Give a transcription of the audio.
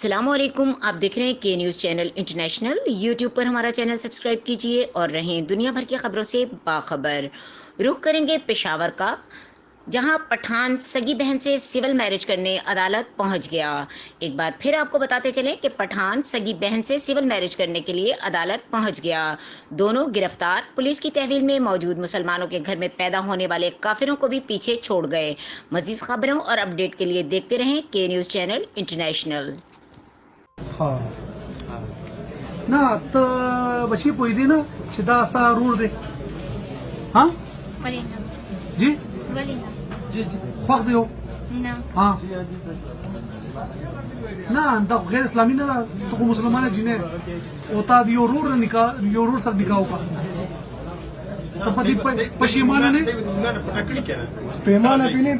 अस्सलाम वालेकुम। आप देख रहे हैं के न्यूज़ चैनल इंटरनेशनल। यूट्यूब पर हमारा चैनल सब्सक्राइब कीजिए और रहें दुनिया भर की खबरों से बाखबर। रुख करेंगे पेशावर का, जहां पठान सगी बहन से सिविल मैरिज करने अदालत पहुंच गया। एक बार फिर आपको बताते चलें कि पठान सगी बहन से सिविल मैरिज करने के लिए अदालत पहुंच गया। दोनों गिरफ्तार पुलिस की तहवील में मौजूद मुसलमानों के घर में पैदा होने वाले काफिरों को भी पीछे छोड़ गए। मजीद खबरों और अपडेट के लिए देखते रहें के न्यूज़ चैनल इंटरनेशनल। ना त बची पयली ना चिदा असा रूल दे हाँ Valina. जी Valina. خواه دیو No. हाँ ना انت غیر اسلامی نه تو خو مسلمانه جنه او تا دیو رور نکاح یو رور سره نکاح وکړه ته په دې پښیمانه نه پټکړی کړه پیمانه پینې